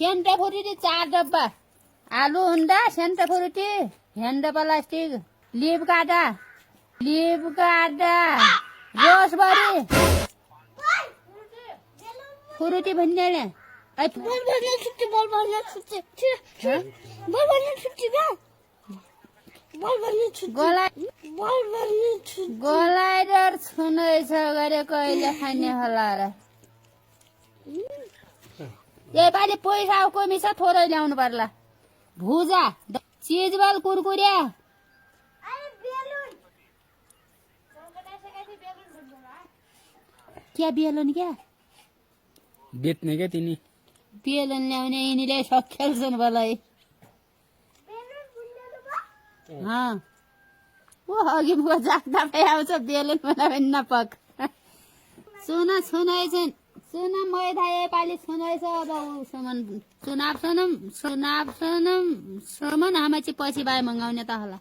Santa Frooti 4 डब्बा, आलु हुन्डा, सेन्टा फुरुटी, ह्यान्ड प्लास्टिक, लिप काटा, रोसबरी, फुरुटी भन्ने गोलाइडर छुनैछ गरे कहिले खाने होला र यसपालि पैसा कमी छ थोरै ल्याउनु पर्ला भुजा चिजबल कुरकुरे क्या बेलुन क्या बेच्ने क्या तिनी बेलुन ल्याउने यिनीले सखेल्छन् भलै ओ अघि मुख जाग्दा भइ आउँछ बेलुन बनायो नपक सुन छुनैछन् सुन मैदा यसपालि छुनैछ अब चुनाव सोनम आमाची पछि बाई मगाउने त होला